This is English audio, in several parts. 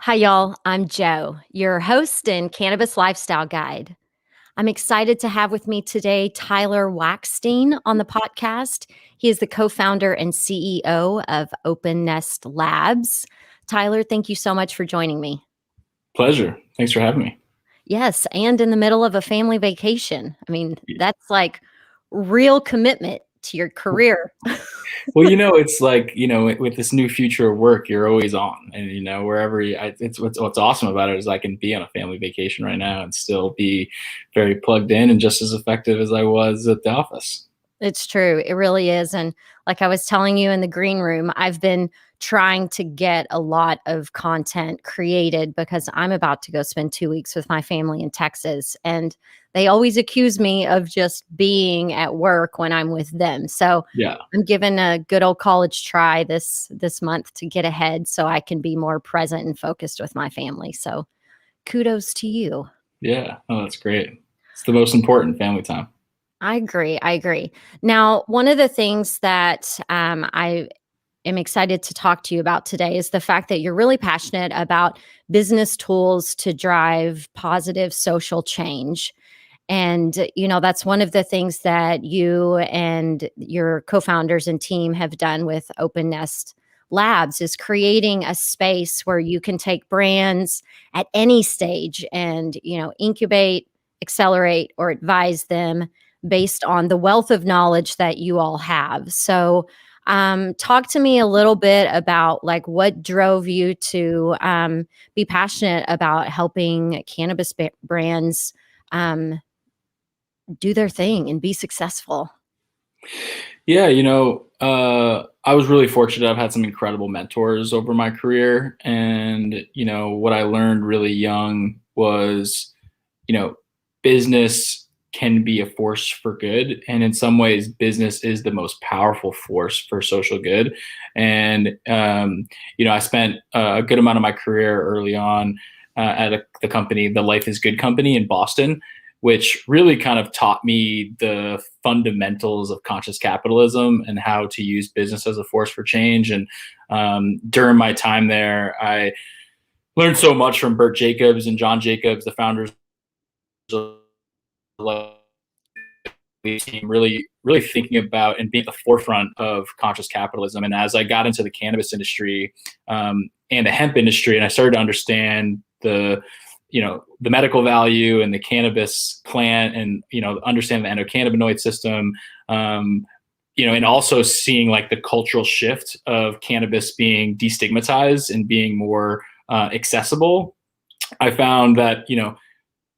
Hi, y'all. I'm Joe, your host and cannabis lifestyle guide. I'm excited to have with me today Tyler Wakstein on the podcast. He is the co founder and CEO of OpenNest Labs. Tyler, thank you so much for joining me. Pleasure. Thanks for having me. Yes, and in the middle of a family vacation. I mean, that's like real commitment to your career. Well, it's like, with this new future of work, you're always on, and wherever it's what's awesome about it is I can be on a family vacation right now and still be very plugged in and just as effective as I was at the office. It's true. It really is. And like I was telling you in the green room, I've been trying to get a lot of content created because I'm about to go spend 2 weeks with my family in Texas. And they always accuse me of just being at work when I'm with them. So Yeah. I'm giving a good old college try this month to get ahead so I can be more present and focused with my family. So kudos to you. Yeah. Oh, that's great. It's the most important family time. I agree. I agree. Now, one of the things that I am excited to talk to you about today is the fact that you're really passionate about business tools to drive positive social change. And, that's one of the things that you and your co founders and team have done with OpenNest Labs is creating a space where you can take brands at any stage and, incubate, accelerate, or advise them based on the wealth of knowledge that you all have. So, talk to me a little bit about like what drove you to be passionate about helping cannabis brands do their thing and be successful. Yeah, I was really fortunate. I've had some incredible mentors over my career. And, what I learned really young was, business can be a force for good. And in some ways, business is the most powerful force for social good. And, I spent a good amount of my career early on at the company, the Life is Good company in Boston, which really kind of taught me the fundamentals of conscious capitalism and how to use business as a force for change. And during my time there, I learned so much from Bert Jacobs and John Jacobs, the founders of the team, really thinking about and being at the forefront of conscious capitalism. And as I got into the cannabis industry and the hemp industry, and I started to understand the medical value and the cannabis plant and, understand the endocannabinoid system, and also seeing like the cultural shift of cannabis being destigmatized and being more accessible. I found that,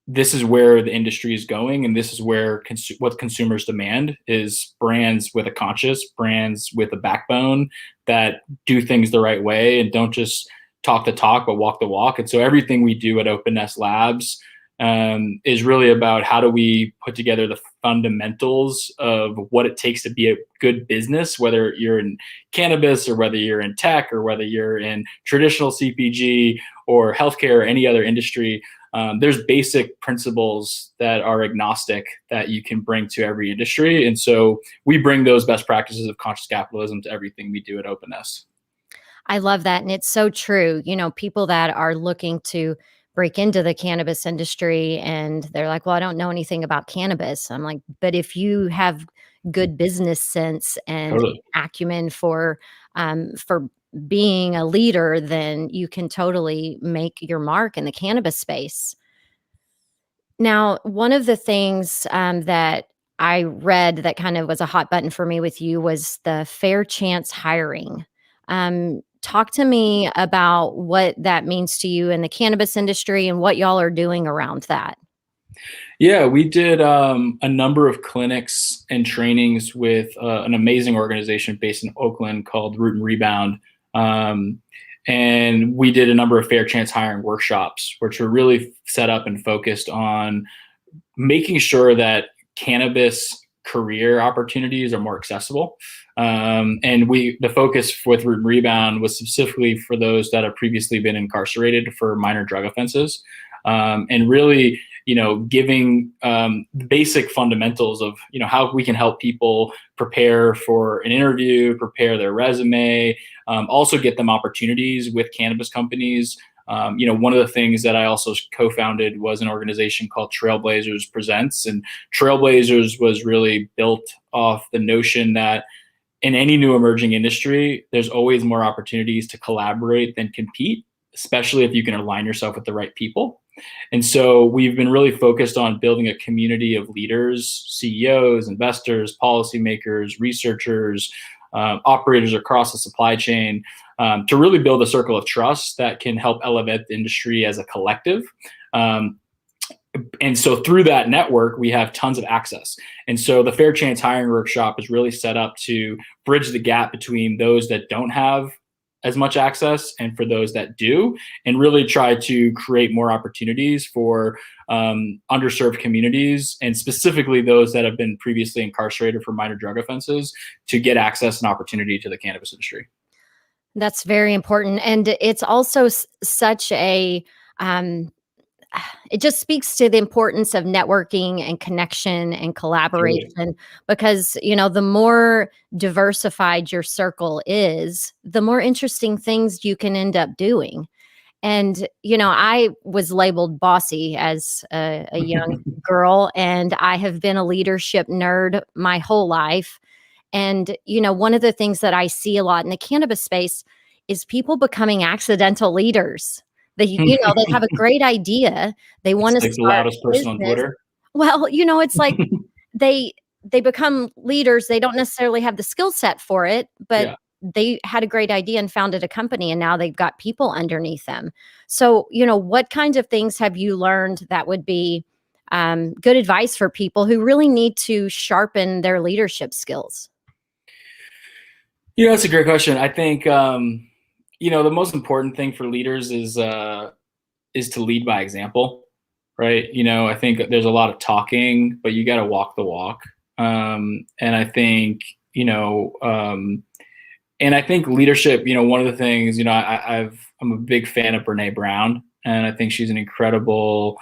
this is where the industry is going, and this is where what consumers demand is brands with a conscience, brands with a backbone that do things the right way and don't just talk the talk but walk the walk. And so everything we do at OpenNest Labs is really about how do we put together the fundamentals of what it takes to be a good business, whether you're in cannabis or whether you're in tech or whether you're in traditional CPG or healthcare or any other industry. There's basic principles that are agnostic that you can bring to every industry. And so we bring those best practices of conscious capitalism to everything we do at OpenNest. I love that. And it's so true. People that are looking to break into the cannabis industry and they're like, well, I don't know anything about cannabis. I'm like, but if you have good business sense and Totally. acumen for being a leader, then you can totally make your mark in the cannabis space. Now, one of the things that I read that kind of was a hot button for me with you was the fair chance hiring. Talk to me about what that means to you in the cannabis industry and what y'all are doing around that. Yeah, we did a number of clinics and trainings with an amazing organization based in Oakland called Root and Rebound. And we did a number of fair chance hiring workshops, which were really set up and focused on making sure that cannabis career opportunities are more accessible. And the focus with Root and Rebound was specifically for those that have previously been incarcerated for minor drug offenses. And really, giving basic fundamentals of, how we can help people prepare for an interview, prepare their resume, also get them opportunities with cannabis companies One of the things that I also co-founded was an organization called Trailblazers Presents, and Trailblazers was really built off the notion that in any new emerging industry, there's always more opportunities to collaborate than compete, especially if you can align yourself with the right people. And so we've been really focused on building a community of leaders, CEOs, investors, policymakers, researchers, operators across the supply chain, to really build a circle of trust that can help elevate the industry as a collective. And so through that network, we have tons of access. And so the Fair Chance Hiring Workshop is really set up to bridge the gap between those that don't have as much access and for those that do, and really try to create more opportunities for underserved communities, and specifically those that have been previously incarcerated for minor drug offenses, to get access and opportunity to the cannabis industry. That's very important. And it's also such a, it just speaks to the importance of networking and connection and collaboration, because, the more diversified your circle is, the more interesting things you can end up doing. And, I was labeled bossy as a young girl, and I have been a leadership nerd my whole life. And, one of the things that I see a lot in the cannabis space is people becoming accidental leaders. They have a great idea. They want to like start the loudest person on business. Twitter. Well, it's like they become leaders. They don't necessarily have the skill set for it, but Yeah. they had a great idea and founded a company, and now they've got people underneath them. So, what kinds of things have you learned that would be good advice for people who really need to sharpen their leadership skills? That's a great question. I think, the most important thing for leaders is to lead by example, right? I think there's a lot of talking, but you got to walk the walk. And I think, and I think leadership, one of the things, I'm a big fan of Brene Brown, and I think she's an incredible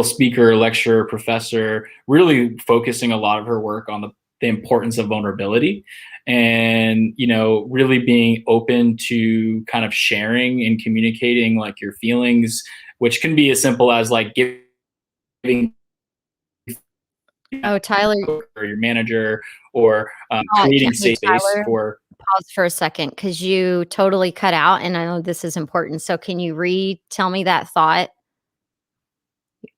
speaker, lecturer, professor, really focusing a lot of her work on the importance of vulnerability, and really being open to kind of sharing and communicating like your feelings, which can be as simple as like giving Tyler, or your manager, or creating safe space Tyler, for. Pause for a second, because you totally cut out, and I know this is important. So can you tell me that thought?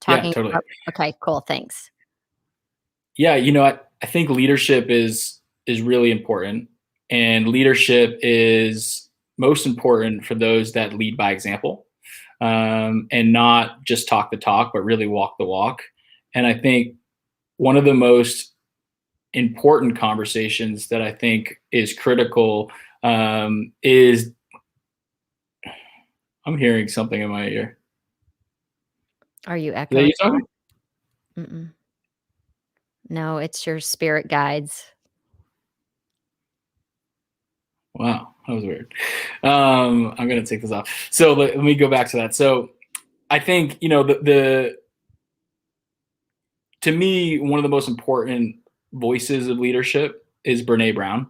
Yeah, totally. Okay, cool. Thanks. Yeah, I think leadership is really important, and leadership is most important for those that lead by example, and not just talk the talk, but really walk the walk. And I think one of the most important conversations that I think is critical is, I'm hearing something in my ear. Are you Is that echoing? you talking? Mm-mm. No, it's your spirit guides. Wow, that was weird. I'm going to take this off. So let me go back to that. So I think, to me, one of the most important voices of leadership is Brene Brown.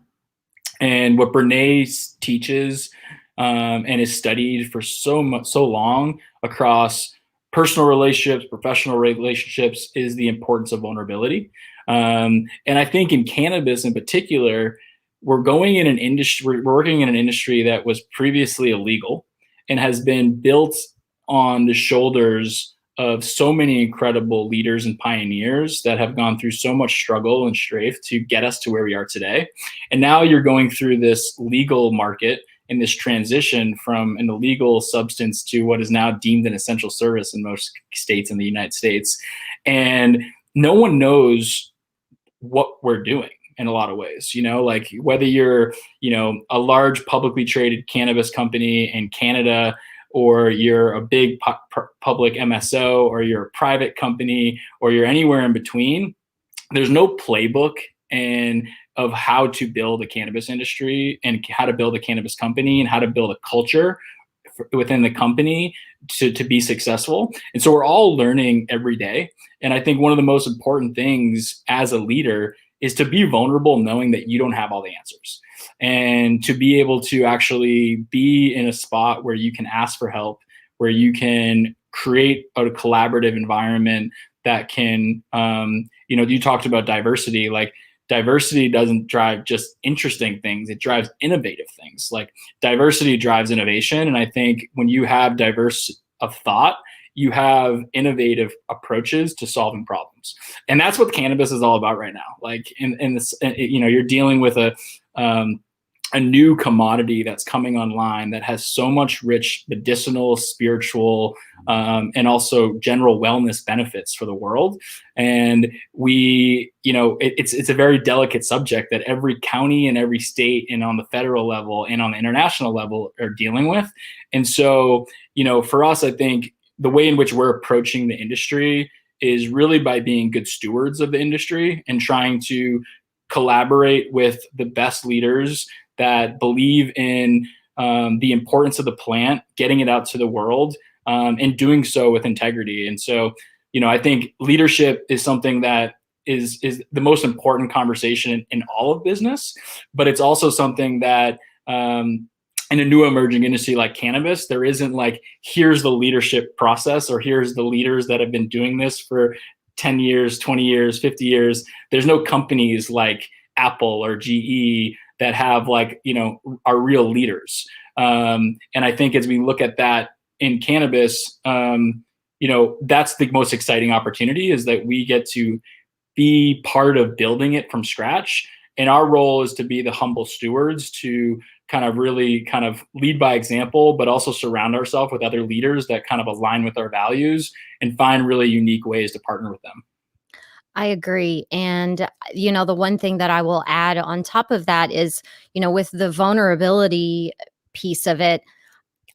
And what Brene teaches and is studied for so long across personal relationships, professional relationships, is the importance of vulnerability. And I think in cannabis in particular, we're working in an industry that was previously illegal and has been built on the shoulders of so many incredible leaders and pioneers that have gone through so much struggle and strafe to get us to where we are today. And now you're going through this legal market and this transition from an illegal substance to what is now deemed an essential service in most states in the United States. And no one knows what we're doing in a lot of ways, like whether you're, a large publicly traded cannabis company in Canada, or you're a big public MSO, or you're a private company, or you're anywhere in between, there's no playbook and of how to build a cannabis industry, and how to build a cannabis company, and how to build a culture within the company to be successful. And so we're all learning every day. And I think one of the most important things as a leader is to be vulnerable, knowing that you don't have all the answers, and to be able to actually be in a spot where you can ask for help, where you can create a collaborative environment that can, you talked about diversity. Like, diversity doesn't drive just interesting things, it drives innovative things. Like, diversity drives innovation. And I think when you have diverse of thought, you have innovative approaches to solving problems. And that's what cannabis is all about right now. Like, in this, you're dealing with a new commodity that's coming online that has so much rich medicinal, spiritual, and also general wellness benefits for the world. And it's a very delicate subject that every county and every state and on the federal level and on the international level are dealing with. And so, for us, I think the way in which we're approaching the industry is really by being good stewards of the industry and trying to collaborate with the best leaders that believe in the importance of the plant, getting it out to the world, and doing so with integrity. And so, I think leadership is something that is the most important conversation in all of business, but it's also something that in a new emerging industry like cannabis, there isn't like, here's the leadership process, or here's the leaders that have been doing this for 10 years, 20 years, 50 years. There's no companies like Apple or GE that have are real leaders. And I think as we look at that in cannabis, that's the most exciting opportunity, is that we get to be part of building it from scratch. And our role is to be the humble stewards, to really lead by example, but also surround ourselves with other leaders that kind of align with our values and find really unique ways to partner with them. I agree. And, the one thing that I will add on top of that is, with the vulnerability piece of it,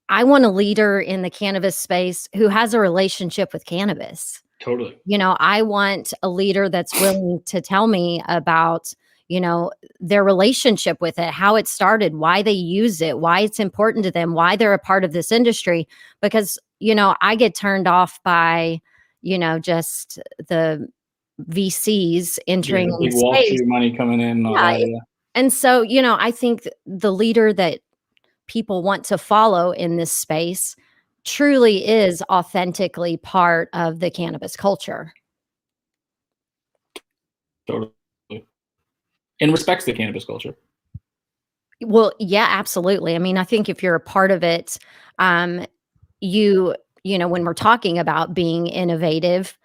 I want a leader in the cannabis space who has a relationship with cannabis. Totally. I want a leader that's willing to tell me about, their relationship with it, how it started, why they use it, why it's important to them, why they're a part of this industry. Because, I get turned off by, just the VCs entering big in Wall space. Street money coming in. Yeah. And so, I think the leader that people want to follow in this space truly is authentically part of the cannabis culture. Totally. And respects the cannabis culture. Well, yeah, absolutely. I mean, I think if you're a part of it, when we're talking about being innovative,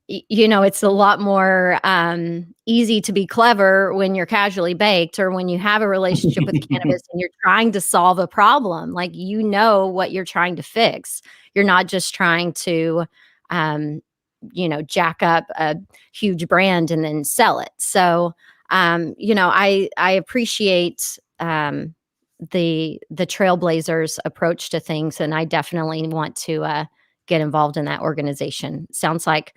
it's a lot more easy to be clever when you're casually baked, or when you have a relationship with cannabis and you're trying to solve a problem. Like, what you're trying to fix. You're not just trying to, jack up a huge brand and then sell it. So, I appreciate the trailblazers approach to things, and I definitely want to get involved in that organization. Sounds like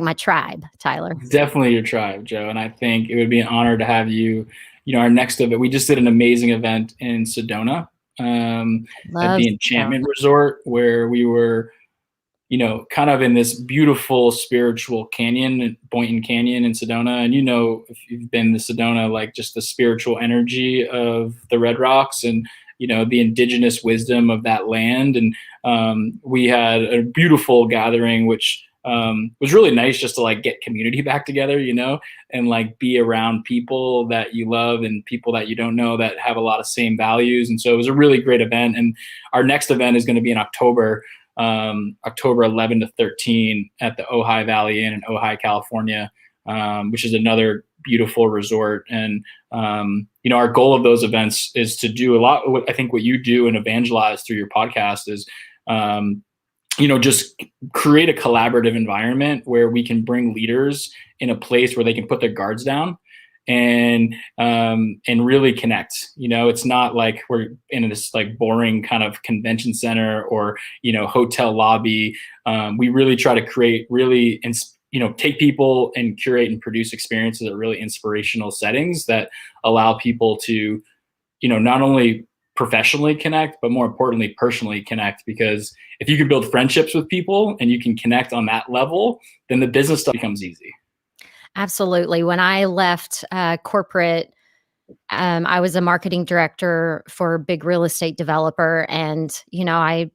my tribe, Tyler. It's definitely your tribe, Joe. And I think it would be an honor to have you. Our next event, we just did an amazing event in Sedona, at the Enchantment Resort, where we were, kind of in this beautiful spiritual canyon, Boynton Canyon in Sedona. And, if you've been to Sedona, like, just the spiritual energy of the Red Rocks and, the indigenous wisdom of that land. And we had a beautiful gathering, which was really nice, just to get community back together, and be around people that you love and people that you don't know that have a lot of same values. And so it was a really great event. And our next event is going to be in October 11 to 13 at the Ojai Valley Inn in Ojai, California, which is another beautiful resort. And, our goal of those events is to do a lot. I think what you do and evangelize through your podcast is, just create a collaborative environment where we can bring leaders in a place where they can put their guards down and really connect. It's not like we're in this boring kind of convention center or, hotel lobby. We really try to create really, take people and curate and produce experiences at really inspirational settings that allow people to, not only professionally connect, but more importantly, personally connect. Because if you can build friendships with people and you can connect on that level, then the business stuff becomes easy. Absolutely. When I left corporate, I was a marketing director for a big real estate developer. And, I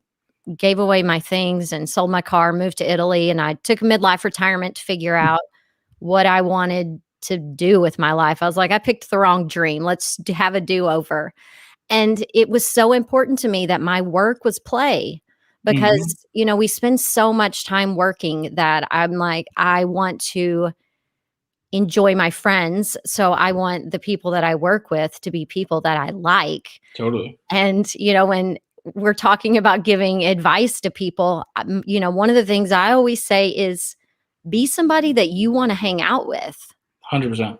gave away my things and sold my car, moved to Italy, and I took a midlife retirement to figure out what I wanted to do with my life. I was like, I picked the wrong dream. Let's have a do-over. And it was so important to me that my work was play Mm-hmm. because, we spend so much time working that I'm like, I want to enjoy my friends. So I want the people that I work with to be people that I like. Totally. And, when we're talking about giving advice to people, one of the things I always say is be somebody that you want to hang out with. 100%.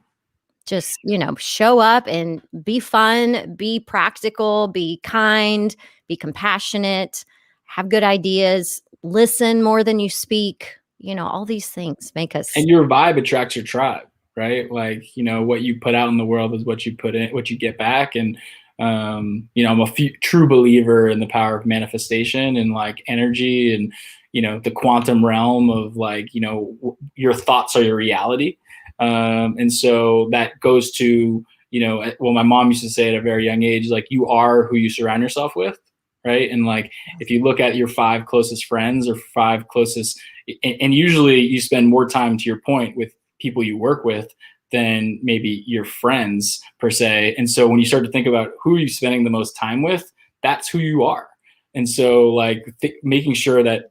Just, show up and be fun, be practical, be kind, be compassionate, have good ideas, listen more than you speak. All these things make us. And your vibe attracts your tribe, right? Like, what you put out in the world is what you put in, what you get back. And, I'm a true believer in the power of manifestation and like energy and, the quantum realm of like, your thoughts are your reality. And so that goes to, well, my mom used to say at a very young age, like you are who you surround yourself with. Right. And like, if you look at your 5 closest friends or 5 closest, and usually you spend more time, to your point, with people you work with than maybe your friends per se. And so when you start to think about who are you spending the most time with, that's who you are. And so like making sure that,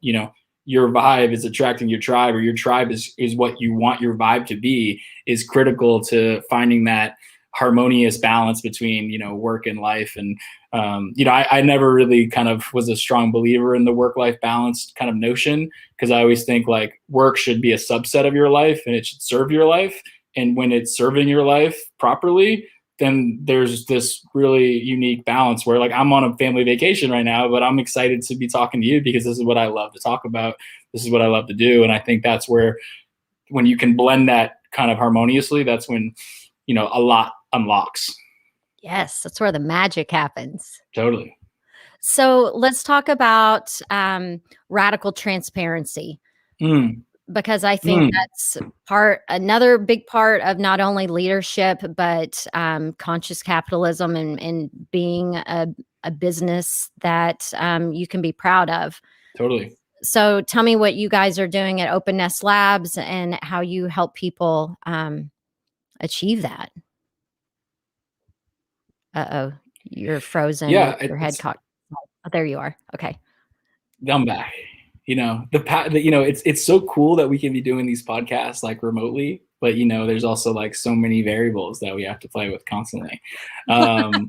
your vibe is attracting your tribe, or your tribe is what you want your vibe to be, is critical to finding that harmonious balance between, work and life. And, I never really kind of was a strong believer in the work-life balance kind of notion, because I always think like work should be a subset of your life and it should serve your life. And when it's serving your life properly, then there's this really unique balance where like I'm on a family vacation right now, but I'm excited to be talking to you because this is what I love to talk about. This is what I love to do. And I think that's where, when you can blend that kind of harmoniously, that's when, a lot unlocks. Yes, that's where the magic happens. Totally. So let's talk about radical transparency, Mm, because I think mm, that's another big part of not only leadership, but conscious capitalism and being a business that you can be proud of. totally. So tell me what you guys are doing at OpenNest Labs and how you help people achieve that. Uh-oh, you're frozen Yeah, with your head it's caught. Oh, there you are. Okay. I'm back. It's so cool that we can be doing these podcasts like remotely, but there's also like so many variables that we have to play with constantly. Um,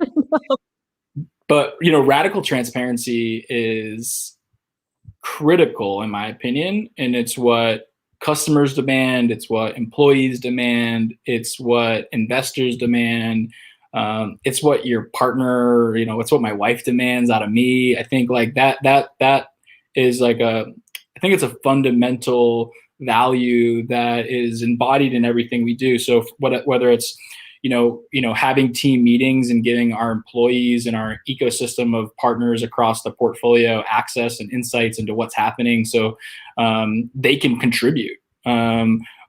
but radical transparency is critical in my opinion, and it's what customers demand, it's what employees demand, it's what investors demand. It's what your partner, it's what my wife demands out of me. I think like that is like I think it's a fundamental value that is embodied in everything we do. So whether it's having team meetings and giving our employees and our ecosystem of partners across the portfolio access and insights into what's happening, so they can contribute.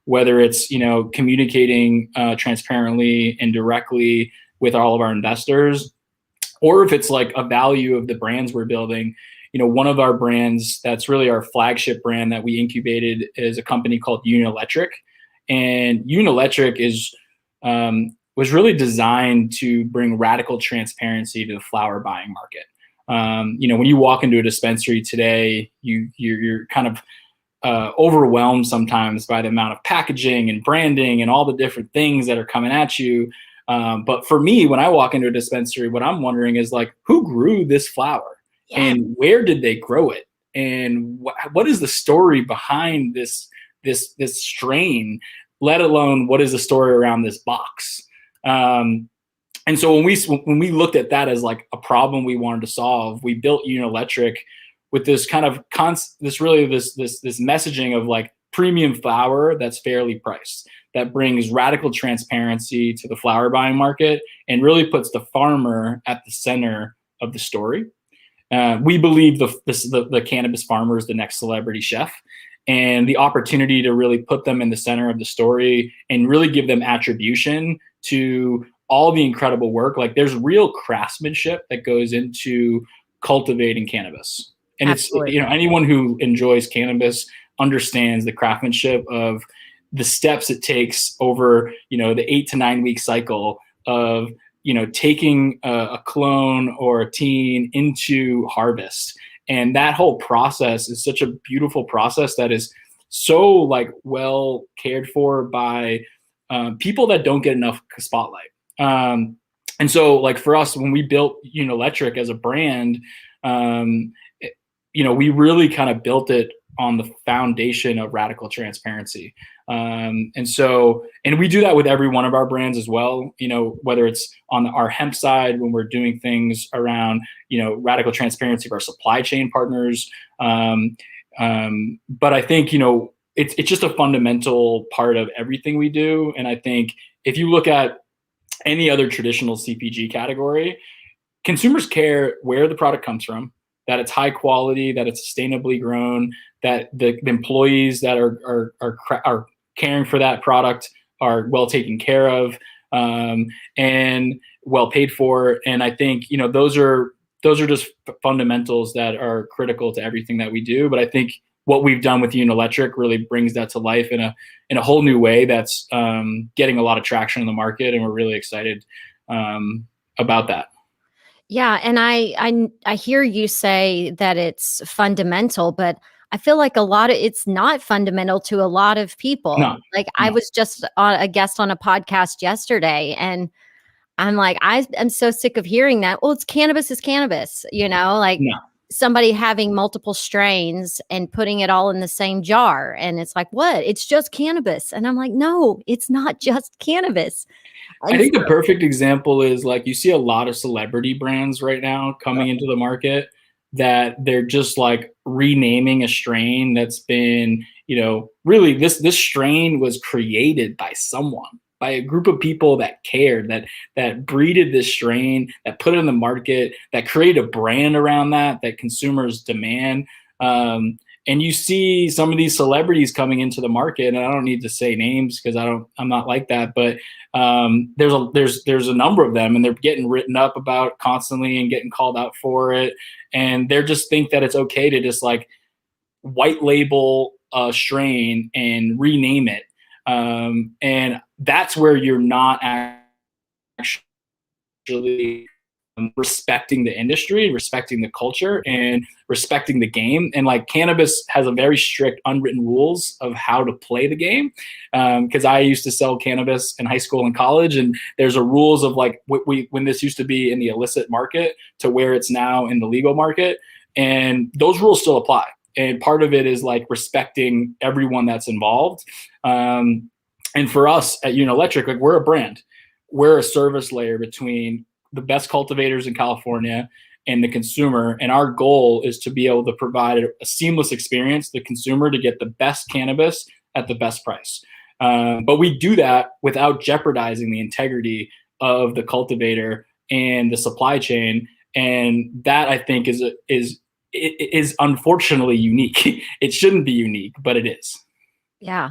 Whether it's communicating transparently and directly with all of our investors, or if it's like a value of the brands we're building. One of our brands that's really our flagship brand that we incubated is a company called Uniletric, and Uniletric was really designed to bring radical transparency to the flower buying market. When you walk into a dispensary today, you're kind of overwhelmed sometimes by the amount of packaging and branding and all the different things that are coming at you. But for me, when I walk into a dispensary, what I'm wondering is like, who grew this flower, and where did they grow it, and what is the story behind this strain? Let alone what is the story around this box? And so when we looked at that as like a problem we wanted to solve, we built Uniletric with this kind of this messaging of like premium flower that's fairly priced, that brings radical transparency to the flower buying market and really puts the farmer at the center of the story. We believe the cannabis farmer is the next celebrity chef. and the opportunity to really put them in the center of the story and really give them attribution to all the incredible work. Like there's real craftsmanship that goes into cultivating cannabis. And Absolutely. it's, you know, anyone who enjoys cannabis understands the craftsmanship of the steps it takes over, you know, the 8 to 9 week cycle of, you know, taking a clone or a teen into harvest. And that whole process is such a beautiful process that is so like well cared for by people that don't get enough spotlight. And so like for us, when we built Unelectric as a brand, you know, we really kind of built it on the foundation of radical transparency. And we do that with every one of our brands as well, you know, whether it's on our hemp side, when we're doing things around, you know, radical transparency of our supply chain partners. But I think, you know, it's just a fundamental part of everything we do. And I think if you look at any other traditional CPG category, consumers care where the product comes from, that it's high quality, that it's sustainably grown, that the employees that are caring for that product are well taken care of, and well paid for. And I think, you know, those are just fundamentals that are critical to everything that we do. But I think what we've done with Unelectric really brings that to life in a whole new way that's getting a lot of traction in the market, and we're really excited about that. Yeah, and I hear you say that it's fundamental, but I feel like it's not fundamental to a lot of people. No, Like I was just a guest on a podcast yesterday, and I'm like, I am so sick of hearing that. Well, it's cannabis is cannabis, you know, like no. somebody having multiple strains and putting it all in the same jar. And it's like, what? It's just cannabis. And I'm like, no, it's not just cannabis. I think the perfect example is like you see a lot of celebrity brands right now coming into the market that they're just like renaming a strain that's been, you know, really this strain was created by someone, by a group of people that cared, that breeded this strain, that put it in the market, that created a brand around that consumers demand. And you see some of these celebrities coming into the market, and I don't need to say names because I'm not like that, but there's a number of them, and they're getting written up about constantly and getting called out for it. And they just think that it's okay to just like white label a strain and rename it. And that's where you're not actually respecting the industry, respecting the culture, and respecting the game. And like cannabis has a very strict unwritten rules of how to play the game. Because I used to sell cannabis in high school and college, and there's a rules of like when this used to be in the illicit market to where it's now in the legal market, and those rules still apply. And part of it is like respecting everyone that's involved. And for us at Unelectric, like we're a brand, we're a service layer between the best cultivators in California and the consumer. And our goal is to be able to provide a seamless experience to the consumer to get the best cannabis at the best price. But we do that without jeopardizing the integrity of the cultivator and the supply chain. And that I think is unfortunately unique. It shouldn't be unique, but it is. Yeah.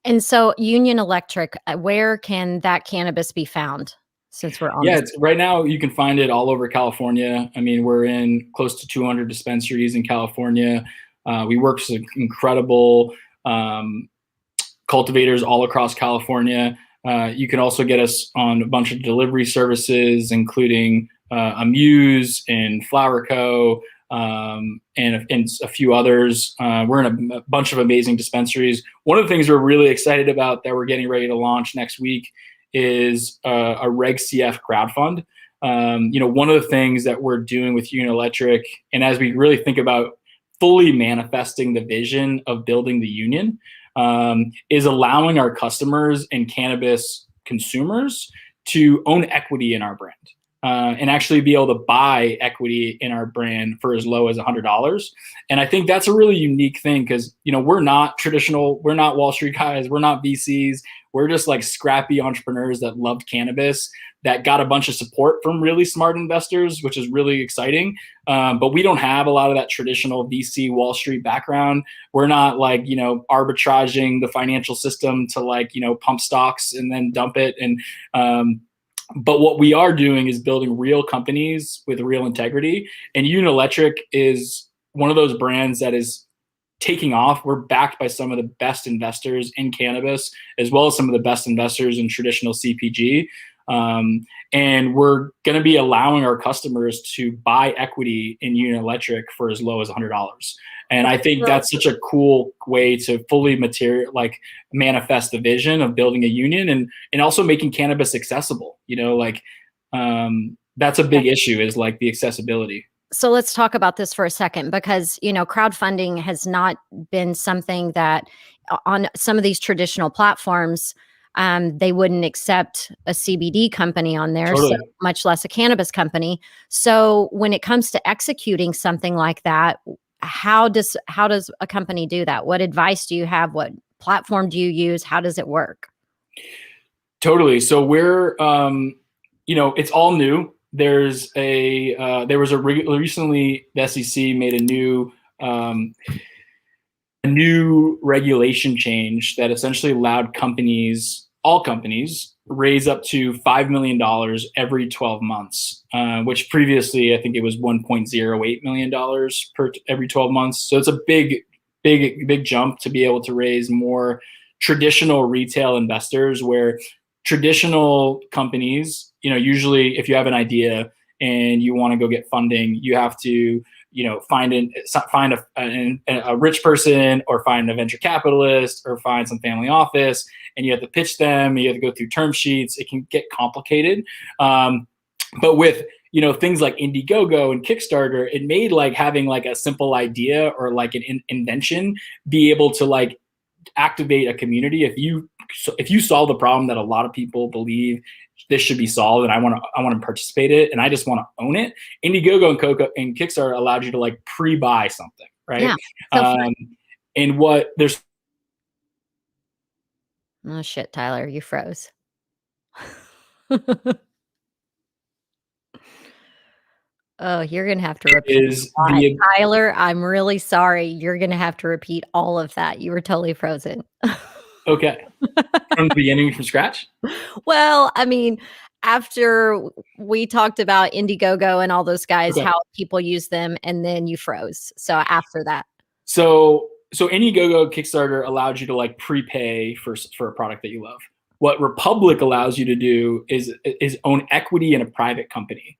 And so Unelectric, where can that cannabis be found? Since we're on it's right now you can find it all over California. I mean, we're in close to 200 dispensaries in California. We work with some incredible cultivators all across California. You can also get us on a bunch of delivery services, including Amuse and Flower Co. And a few others. We're in a bunch of amazing dispensaries. One of the things we're really excited about that we're getting ready to launch next week is a Reg CF crowdfund. You know, one of the things that we're doing with Unelectric, and as we really think about fully manifesting the vision of building the union, is allowing our customers and cannabis consumers to own equity in our brand. And actually be able to buy equity in our brand for as low as $100. And I think that's a really unique thing because, you know, we're not traditional, we're not Wall Street guys, we're not VCs, we're just like scrappy entrepreneurs that loved cannabis, that got a bunch of support from really smart investors, which is really exciting. But we don't have a lot of that traditional VC Wall Street background. We're not like, arbitraging the financial system to like, pump stocks and then dump it. And but what we are doing is building real companies with real integrity. And Uniletric is one of those brands that is taking off. We're backed by some of the best investors in cannabis, as well as some of the best investors in traditional CPG. And we're going to be allowing our customers to buy equity in Uniletric for as low as $100. And I think that's such a cool way to fully manifest the vision of building a union and also making cannabis accessible. That's a big issue, is like the accessibility. So let's talk about this for a second, because, crowdfunding has not been something that on some of these traditional platforms, they wouldn't accept a CBD company on there, Totally. so much less a cannabis company. So when it comes to executing something like that, how does a company do that? What advice do you have? What platform do you use? How does it work? Totally. So we're, it's all new. Recently the SEC made a new regulation change that essentially allowed all companies, raise up to $5 million every 12 months, which previously I think it was $1.08 million every 12 months. So it's a big jump to be able to raise more traditional retail investors, where traditional companies, usually if you have an idea and you want to go get funding, you have to, find a rich person, or find a venture capitalist, or find some family office, and you have to pitch them. You have to go through term sheets. It can get complicated. But with things like Indiegogo and Kickstarter, it made like having like a simple idea or like an invention be able to like activate a community. If you solve the problem that a lot of people believe this should be solved, and I want to participate in it, and I just want to own it. Indiegogo and Kickstarter allowed you to like pre-buy something, right? Yeah. And what there's Oh shit, Tyler, you froze. Oh, you're gonna have to repeat is that. the Tyler, I'm really sorry. You're gonna have to repeat all of that. You were totally frozen. okay from the beginning, from scratch. Well, I mean, after we talked about Indiegogo and all those guys, Okay. how people use them, and then you froze. So after that. So Indiegogo, Kickstarter allowed you to like prepay for a product that you love. What Republic allows you to do is own equity in a private company,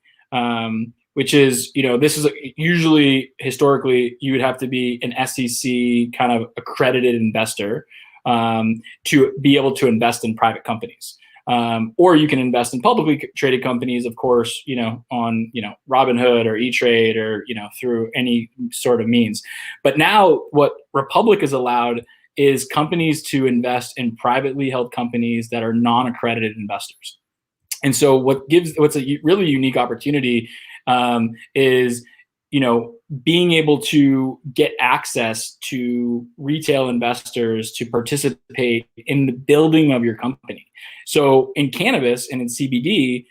which is, this is usually historically you would have to be an SEC kind of accredited investor to be able to invest in private companies. Or you can invest in publicly traded companies, of course, on, Robinhood or E-Trade, or, through any sort of means. But now what Republic is allowed is companies to invest in privately held companies that are non-accredited investors. And so what's a really unique opportunity is, being able to get access to retail investors to participate in the building of your company. So in cannabis and in CBD,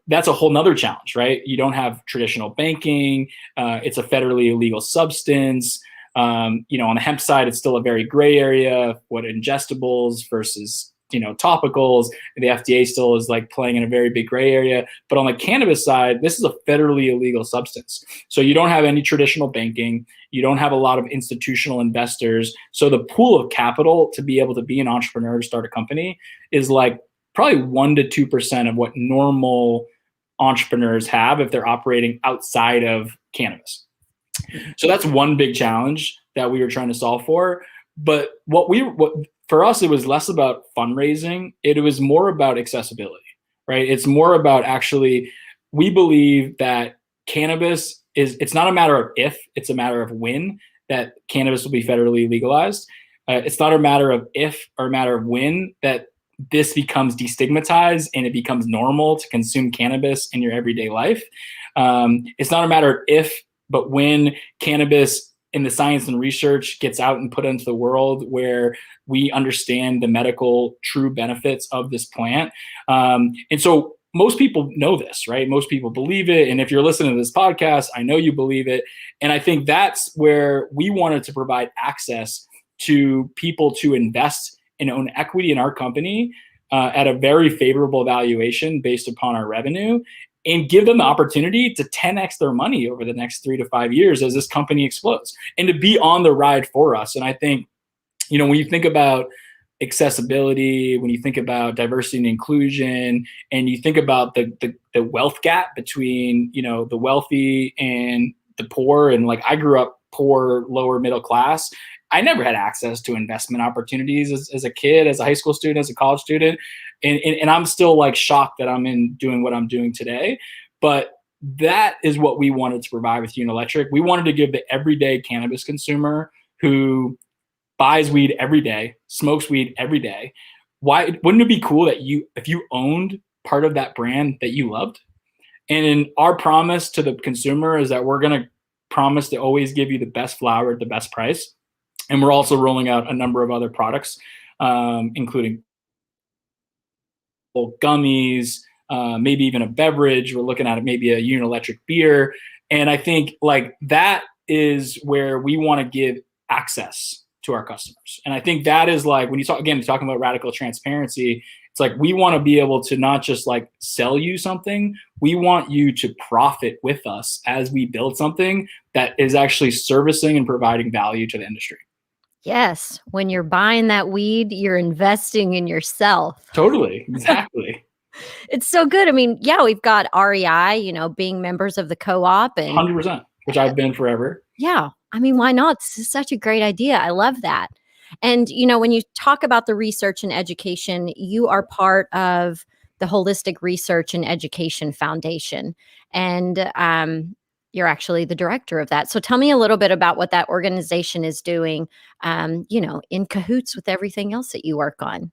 that's a whole nother challenge, right? You don't have traditional banking. It's a federally illegal substance. On the hemp side, it's still a very gray area. What ingestibles versus topicals. The FDA still is like playing in a very big gray area. But on the cannabis side, this is a federally illegal substance. So you don't have any traditional banking. You don't have a lot of institutional investors. So the pool of capital to be able to be an entrepreneur, to start a company, is like probably 1% to 2% of what normal entrepreneurs have if they're operating outside of cannabis. So that's one big challenge that we were trying to solve for. But for us, it was less about fundraising. It was more about accessibility, right? It's more about we believe that cannabis it's not a matter of if, it's a matter of when that cannabis will be federally legalized. It's not a matter of if or a matter of when that this becomes destigmatized and it becomes normal to consume cannabis in your everyday life. It's not a matter of if, but when cannabis in the science and research gets out and put into the world, where we understand the medical true benefits of this plant. And so most people know this, right? Most people believe it. And if you're listening to this podcast, I know you believe it. And I think that's where we wanted to provide access to people to invest and own equity in our company at a very favorable valuation based upon our revenue, and give them the opportunity to 10x their money over the next 3 to 5 years as this company explodes, and to be on the ride for us. And I think, when you think about accessibility, when you think about diversity and inclusion, and you think about the wealth gap between, the wealthy and the poor, and like I grew up poor, lower middle class. I never had access to investment opportunities as a kid, as a high school student, as a college student. And I'm still like shocked that I'm doing what I'm doing today. But that is what we wanted to provide with Electric. We wanted to give the everyday cannabis consumer who buys weed every day, smokes weed every day. Why wouldn't it be cool that if you owned part of that brand that you loved? And in our promise to the consumer is that we're going to promise to always give you the best flower at the best price. And we're also rolling out a number of other products, including gummies, maybe even a beverage. We're looking at maybe a Electric beer. And I think like that is where we want to give access to our customers. And I think that is like, when you talk, again, talking about radical transparency, it's like, we want to be able to not just like sell you something. We want you to profit with us as we build something that is actually servicing and providing value to the industry. Yes. When you're buying that weed, you're investing in yourself. Totally. Exactly. It's so good. I mean, yeah, we've got REI, being members of the co-op, and 100%, which I've been forever. Yeah. I mean, why not? This is such a great idea. I love that. And, when you talk about the research and education, you are part of the Holistic Research and Education Foundation. And you're actually the director of that. So tell me a little bit about what that organization is doing, in cahoots with everything else that you work on.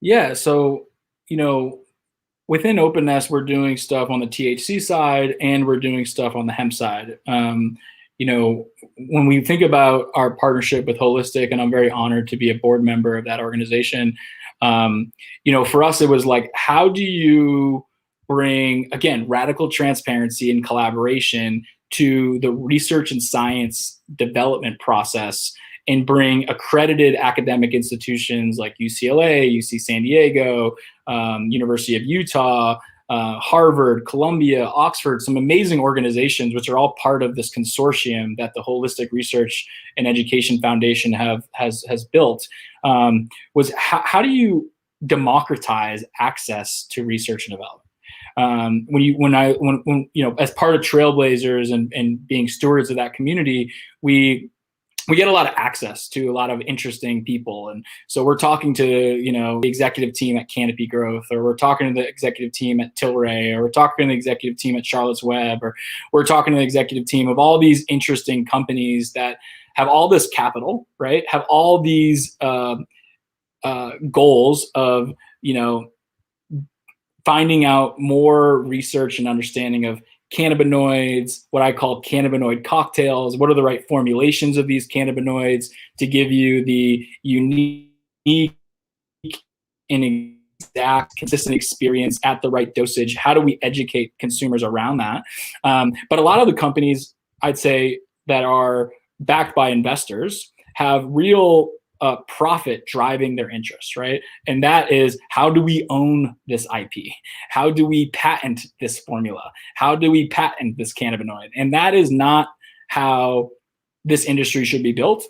Yeah. So, within OpenNest, we're doing stuff on the THC side, and we're doing stuff on the hemp side. When we think about our partnership with Holistic, and I'm very honored to be a board member of that organization, for us, it was like, how do you bring, again, radical transparency and collaboration to the research and science development process, and bring accredited academic institutions like UCLA, UC San Diego, University of Utah, Harvard, Columbia, Oxford, some amazing organizations, which are all part of this consortium that the Holistic Research and Education Foundation has built, was how do you democratize access to research and development? When as part of Trailblazers and being stewards of that community, we get a lot of access to a lot of interesting people. And so we're talking to, the executive team at Canopy Growth, or we're talking to the executive team at Tilray, or we're talking to the executive team at Charlotte's Web, or we're talking to the executive team of all these interesting companies that have all this capital, right? Have all these goals of, finding out more research and understanding of cannabinoids, what I call cannabinoid cocktails. What are the right formulations of these cannabinoids to give you the unique and exact consistent experience at the right dosage? How do we educate consumers around that? But a lot of the companies, I'd say, that are backed by investors have real profit driving their interests, right? And that is, how do we own this IP? How do we patent this formula? How do we patent this cannabinoid? And that is not how this industry should be built.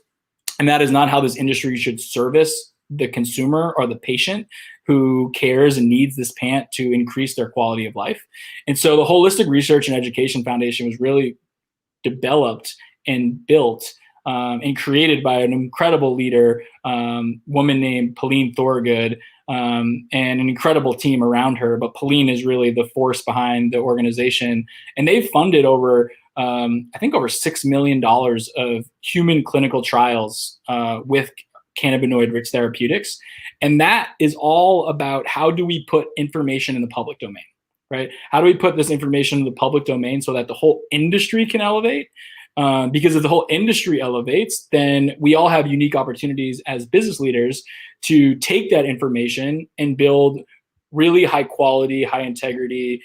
And that is not how this industry should service the consumer or the patient who cares and needs this plant to increase their quality of life. And so the Holistic Research and Education Foundation was really developed and built and created by an incredible leader, woman named Pauline Thorgood, and an incredible team around her. But Pauline is really the force behind the organization. And they've funded over $6 million of human clinical trials with cannabinoid-rich therapeutics. And that is all about, how do we put information in the public domain, right? How do we put this information in the public domain so that the whole industry can elevate? Because if the whole industry elevates, then we all have unique opportunities as business leaders to take that information and build really high quality, high integrity,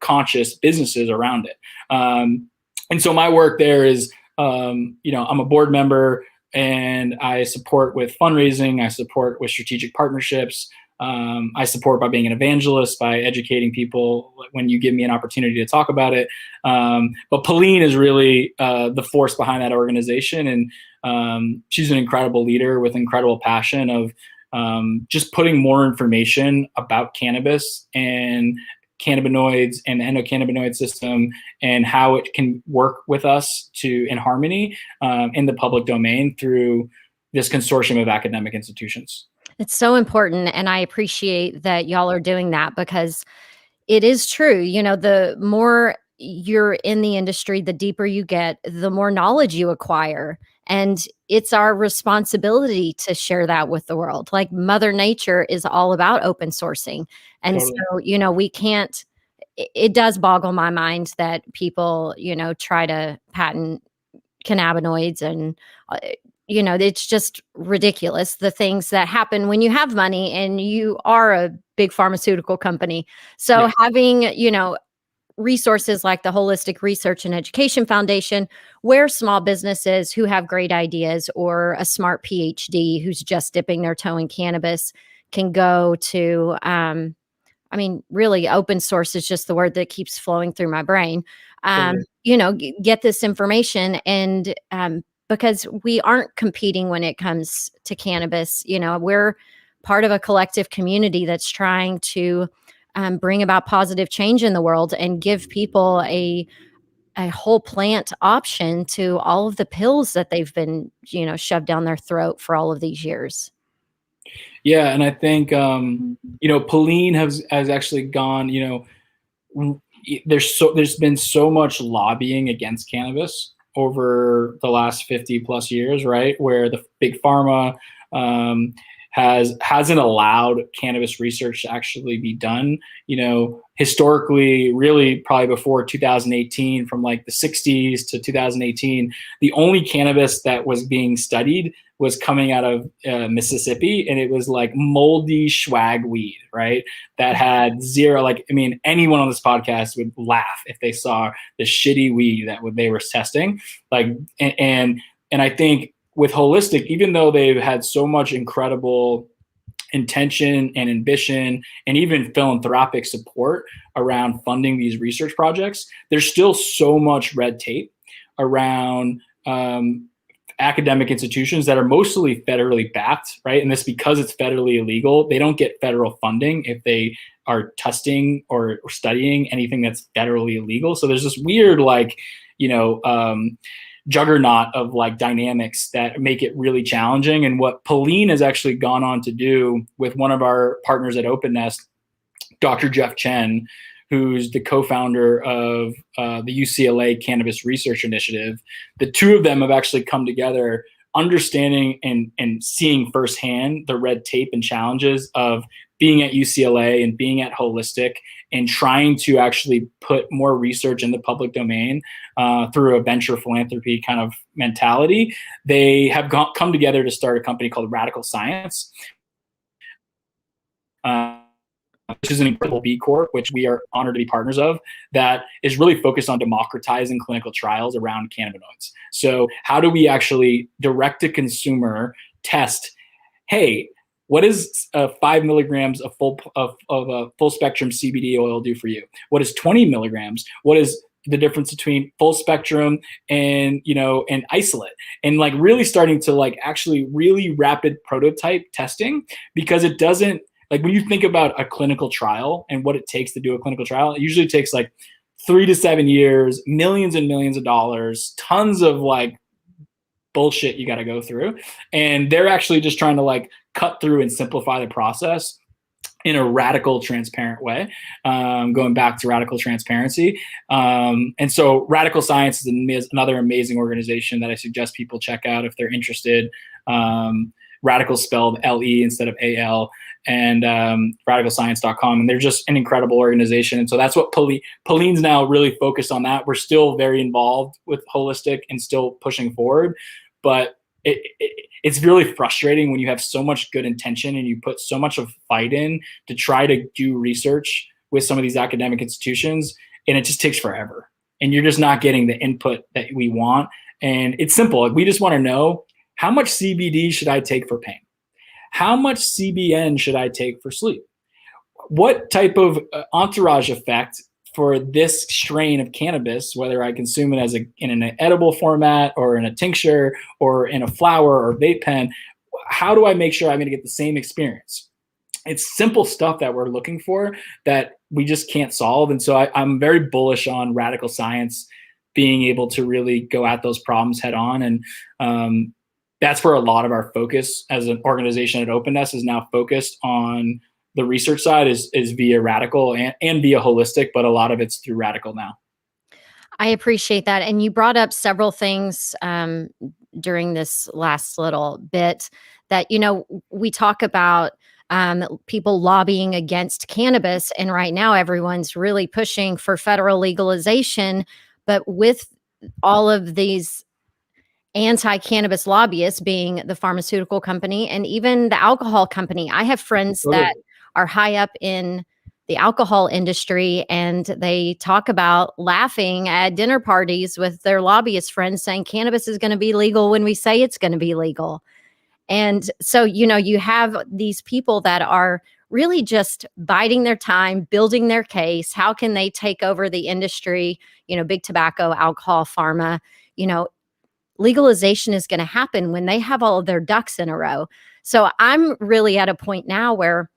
conscious businesses around it. And so my work there is, I'm a board member, and I support with fundraising. I support with strategic partnerships. I support by being an evangelist, by educating people when you give me an opportunity to talk about it. But Pauline is really the force behind that organization. And she's an incredible leader with incredible passion of just putting more information about cannabis and cannabinoids and the endocannabinoid system and how it can work with us in harmony in the public domain through this consortium of academic institutions. It's so important. And I appreciate that y'all are doing that, because it is true. The more you're in the industry, the deeper you get, the more knowledge you acquire. And it's our responsibility to share that with the world. Like Mother Nature is all about open sourcing. And Totally. so, we can't, it does boggle my mind that people, try to patent cannabinoids and, it's just ridiculous, the things that happen when you have money and you are a big pharmaceutical company. So having, resources like the Holistic Research and Education Foundation, where small businesses who have great ideas or a smart PhD who's just dipping their toe in cannabis can go to, really open source is just the word that keeps flowing through my brain. Get this information, and because we aren't competing when it comes to cannabis, we're part of a collective community that's trying to bring about positive change in the world and give people a whole plant option to all of the pills that they've been, shoved down their throat for all of these years. Yeah. And I think, Pauline has actually gone, there's been so much lobbying against cannabis over the last 50 plus years, right? Where the big pharma, hasn't allowed cannabis research to actually be done. Historically, really probably before 2018, from like the 60s to 2018, the only cannabis that was being studied was coming out of Mississippi, and it was like moldy swag weed, right? That had zero, anyone on this podcast would laugh if they saw the shitty weed that they were testing. And I think with Holistic, even though they've had so much incredible intention and ambition and even philanthropic support around funding these research projects, there's still so much red tape around academic institutions that are mostly federally backed, right? And this, because it's federally illegal, they don't get federal funding if they are testing or studying anything that's federally illegal. So there's this weird, juggernaut of dynamics that make it really challenging. And what Pauline has actually gone on to do with one of our partners at OpenNest, Dr. Jeff Chen, who's the co-founder of the UCLA Cannabis Research Initiative, the two of them have actually come together, understanding and seeing firsthand the red tape and challenges of being at UCLA and being at Holistic, and trying to actually put more research in the public domain through a venture philanthropy kind of mentality. They have come together to start a company called Radical Science, which is an incredible B Corp, which we are honored to be partners of, that is really focused on democratizing clinical trials around cannabinoids. So how do we actually direct to consumer test, hey, what does 5 milligrams of a full spectrum CBD oil do for you? What is 20 milligrams? What is the difference between full spectrum and isolate? And really starting to actually really rapid prototype testing, because it doesn't, when you think about a clinical trial and what it takes to do a clinical trial, it usually takes 3 to 7 years, millions and millions of dollars, tons of bullshit you got to go through. And they're actually just trying to cut through and simplify the process in a radical, transparent way, going back to radical transparency. And so Radical Science is another amazing organization that I suggest people check out if they're interested. Radical spelled L-E instead of A-L, and radicalscience.com. And they're just an incredible organization. And so that's what Pauline's now really focused on that. We're still very involved with Holistic and still pushing forward. But it's really frustrating when you have so much good intention and you put so much of fight in to try to do research with some of these academic institutions, and it just takes forever. And you're just not getting the input that we want. And it's simple. Like, we just want to know, how much CBD should I take for pain? How much CBN should I take for sleep? What type of entourage effect for this strain of cannabis, whether I consume it in an edible format or in a tincture or in a flower or vape pen, how do I make sure I'm going to get the same experience? It's simple stuff that we're looking for that we just can't solve. And so I'm very bullish on radical science being able to really go at those problems head on. And that's where a lot of our focus as an organization at OpenNest is now focused on. The research side is via radical and via holistic, but a lot of it's through radical now. I appreciate that. And you brought up several things during this last little bit that, we talk about people lobbying against cannabis. And right now, everyone's really pushing for federal legalization. But with all of these anti-cannabis lobbyists being the pharmaceutical company and even the alcohol company, I have friends that are high up in the alcohol industry, and they talk about laughing at dinner parties with their lobbyist friends saying cannabis is going to be legal when we say it's going to be legal. And so, you have these people that are really just biding their time, building their case. How can they take over the industry? Big tobacco, alcohol, pharma, legalization is going to happen when they have all of their ducks in a row. So I'm really at a point now where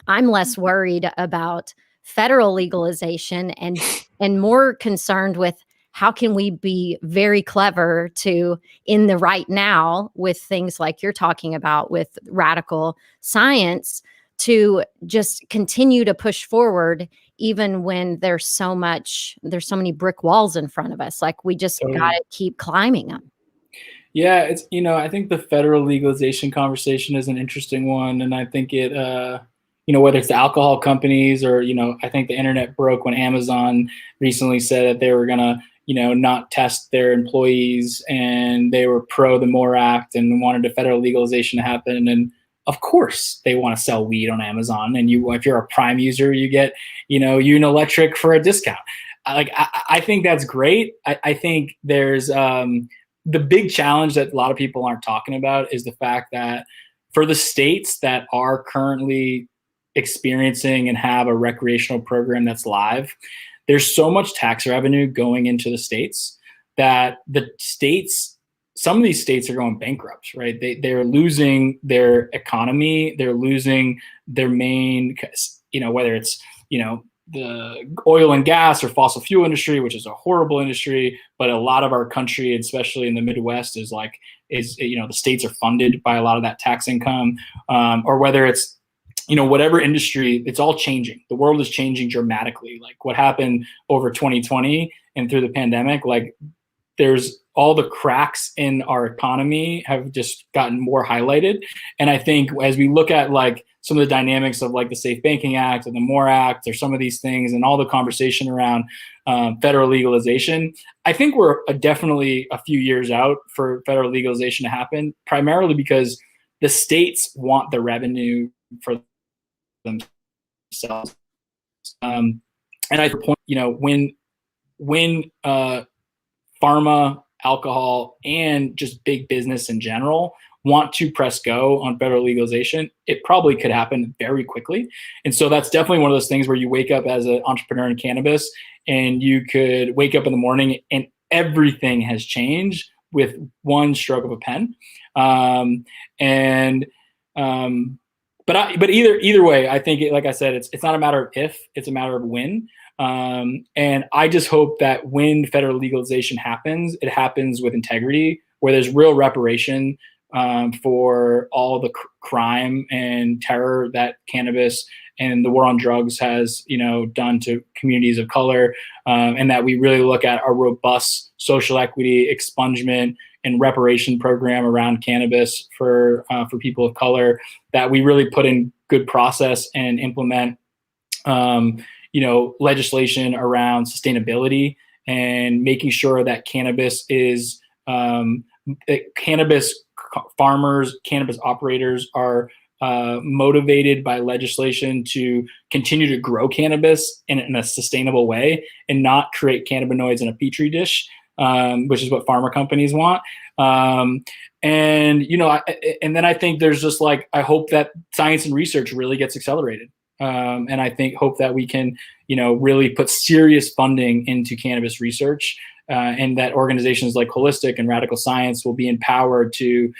I'm less worried about federal legalization and more concerned with how can we be very clever to, in the right now, with things like you're talking about with radical science, to just continue to push forward even when there's so many brick walls in front of us. Like, we just got to keep climbing them. Yeah, it's, I think the federal legalization conversation is an interesting one. And I think it, whether it's the alcohol companies or, I think the internet broke when Amazon recently said that they were going to, not test their employees, and they were pro the MORE Act and wanted a federal legalization to happen. And of course they want to sell weed on Amazon. And if you're a Prime user, you get, Electric for a discount. I think that's great. I think there's the big challenge that a lot of people aren't talking about is the fact that for the states that are currently experiencing and have a recreational program that's live, there's so much tax revenue going into the states that some of these states are going bankrupt, right? They're losing their economy. They're losing their main, whether it's, the oil and gas or fossil fuel industry, which is a horrible industry, but a lot of our country, especially in the Midwest, is the states are funded by a lot of that tax income, or whether it's, whatever industry, it's all changing. The world is changing dramatically. Like what happened over 2020 and through the pandemic, there's all the cracks in our economy have just gotten more highlighted. And I think as we look at some of the dynamics of the Safe Banking Act and the MORE Act or some of these things and all the conversation around federal legalization, I think we're definitely a few years out for federal legalization to happen, primarily because the states want the revenue for themselves. And I point, when pharma, alcohol, and just big business in general want to press go on federal legalization, it probably could happen very quickly. And so that's definitely one of those things where you wake up as an entrepreneur in cannabis and you could wake up in the morning and everything has changed with one stroke of a pen. But either way, I think, like I said, it's not a matter of if, it's a matter of when. And I just hope that when federal legalization happens, it happens with integrity, where there's real reparation for all the crime and terror that cannabis and the war on drugs has, done to communities of color, and that we really look at a robust social equity expungement and reparation program around cannabis for people of color, that we really put in good process and implement legislation around sustainability and making sure that cannabis farmers, cannabis operators are motivated by legislation to continue to grow cannabis in a sustainable way and not create cannabinoids in a petri dish, which is what pharma companies want. And then I think there's just like, I hope that science and research really gets accelerated. And I hope that we can, really put serious funding into cannabis research, and that organizations like Holistic and Radical Science will be empowered to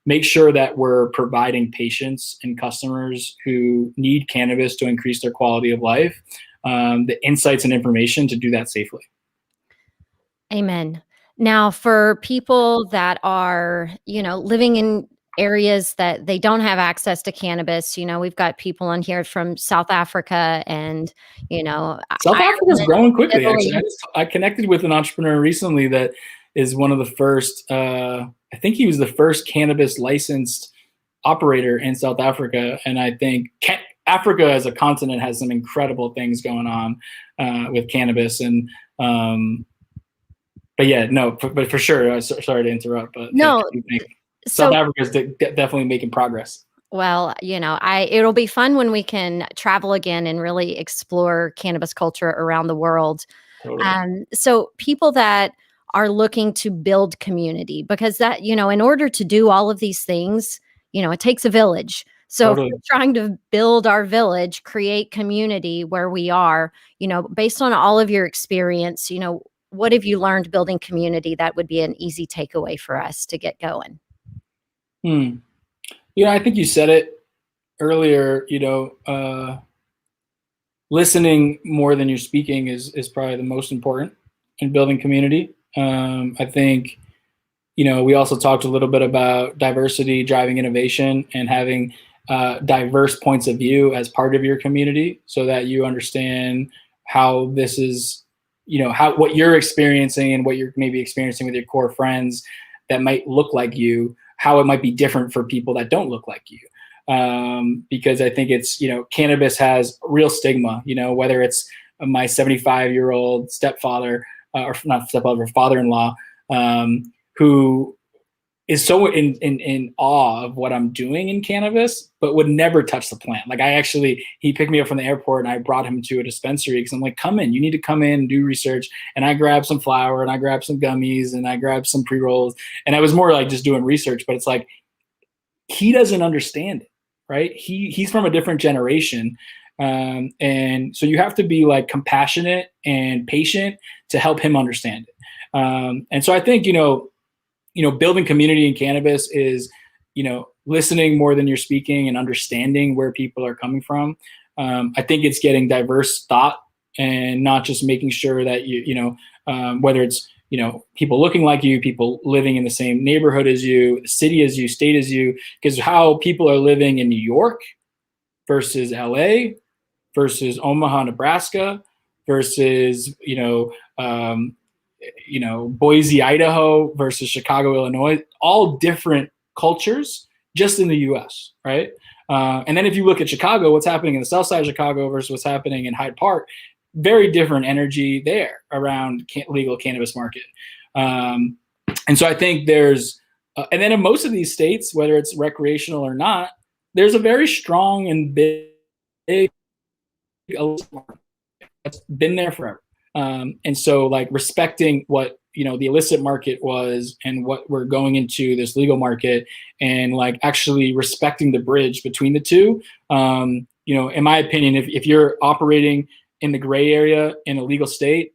make sure that we're providing patients and customers who need cannabis to increase their quality of life, the insights and information to do that safely. Amen. Now, for people that are, living in areas that they don't have access to cannabis, we've got people on here from South Africa and, South Africa is growing quickly. Italy. Actually, I connected with an entrepreneur recently that is one of the first, I think he was the first cannabis licensed operator in South Africa. And I think Africa as a continent has some incredible things going on with cannabis. And, but yeah, no, but for sure, sorry to interrupt, but no, South Africa is definitely making progress. Well, it'll be fun when we can travel again and really explore cannabis culture around the world. Totally. So people that are looking to build community, because that, in order to do all of these things, it takes a village. So Totally. if we're trying to build our village, create community where we are, based on all of your experience, what have you learned building community that would be an easy takeaway for us to get going? I think you said it earlier, listening more than you're speaking is probably the most important in building community. I think, we also talked a little bit about diversity, driving innovation, and having diverse points of view as part of your community so that you understand how this is, what you're experiencing and what you're maybe experiencing with your core friends that might look like you, how it might be different for people that don't look like you. Because I think it's, cannabis has real stigma, whether it's my 75-year-old stepfather, or not stepfather, father-in-law, who is so in awe of what I'm doing in cannabis, but would never touch the plant. Like he picked me up from the airport and I brought him to a dispensary because I'm like, come in, you need to come in and do research. And I grabbed some flour and I grabbed some gummies and I grabbed some pre-rolls. And I was more like just doing research, but it's like, he doesn't understand it, right? He's from a different generation. And so you have to be like compassionate and patient to help him understand it. And so I think, building community in cannabis is, listening more than you're speaking and understanding where people are coming from. I think it's getting diverse thought and not just making sure that whether it's, people looking like you, people living in the same neighborhood as you, city as you, state as you, because how people are living in New York versus LA versus Omaha, Nebraska versus, Boise, Idaho versus Chicago, Illinois, all different cultures just in the US, right? And then if you look at Chicago, what's happening in the south side of Chicago versus what's happening in Hyde Park, very different energy there around legal cannabis market. And so I think there's, and then in most of these states, whether it's recreational or not, there's a very strong and big that's been there forever. And so like respecting what, the illicit market was and what we're going into this legal market and like actually respecting the bridge between the two. In my opinion, if you're operating in the gray area in a legal state,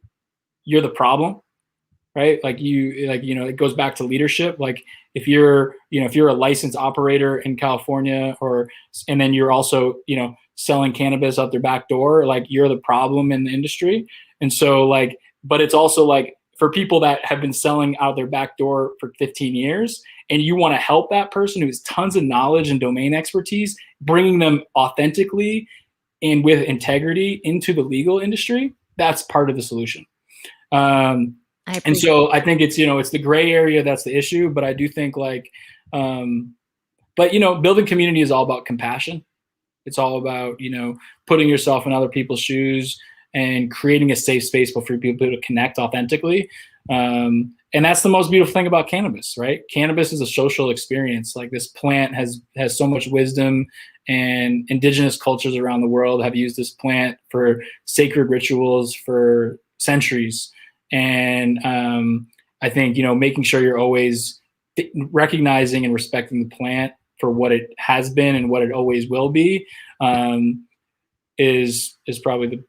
you're the problem, right? It goes back to leadership. Like if you're a licensed operator in California and then you're also, selling cannabis out their back door, like you're the problem in the industry. And so like, but it's also like for people that have been selling out their back door for 15 years and you want to help that person who has tons of knowledge and domain expertise, bringing them authentically and with integrity into the legal industry, that's part of the solution. And so I think it's, it's the gray area that's the issue, but I do think like, building community is all about compassion. It's all about, putting yourself in other people's shoes and creating a safe space for people to connect authentically. And And that's the most beautiful thing about cannabis, right? Cannabis is a social experience. Like, this plant has so much wisdom, and indigenous cultures around the world have used this plant for sacred rituals for centuries. And I think, making sure you're always recognizing and respecting the plant for what it has been and what it always will be, is probably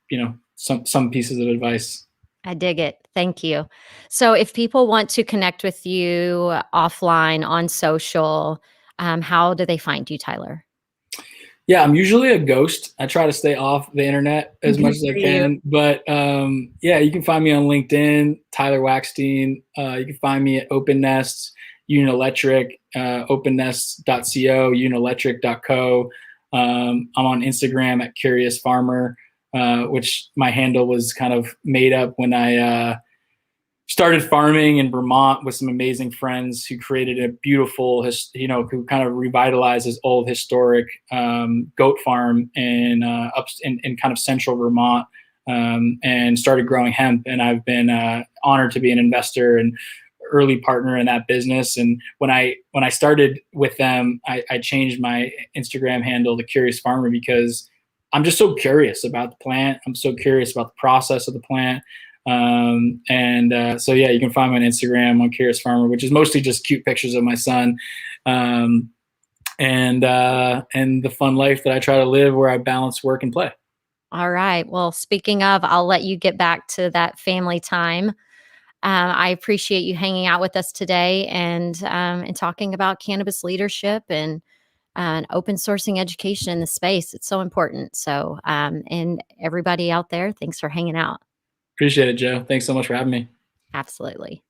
some pieces of advice. I dig it. Thank you. So if people want to connect with you offline on social, how do they find you, Tyler? Yeah, I'm usually a ghost. I try to stay off the internet as Good much as for I you. can. But yeah, you can find me on LinkedIn, Tyler Wakstein. You can find me at OpenNest, Unelectric, opennest.co, unelectric.co. I'm on Instagram at Curious Farmer, which my handle was kind of made up when I started farming in Vermont with some amazing friends who created a beautiful, who kind of revitalized this old historic goat farm in kind of central Vermont, and started growing hemp. And I've been honored to be an investor and early partner in that business. And when I started with them, I changed my Instagram handle to Curious Farmer, because I'm just so curious about the plant. I'm so curious about the process of the plant. So yeah, you can find me on Instagram on Curious Farmer, which is mostly just cute pictures of my son, and the fun life that I try to live, where I balance work and play. All right. Well, speaking of, I'll let you get back to that family time. I appreciate you hanging out with us today and talking about cannabis leadership and open sourcing education in the space. It's so important. So, and everybody out there, thanks for hanging out. Appreciate it, Joe. Thanks so much for having me. Absolutely.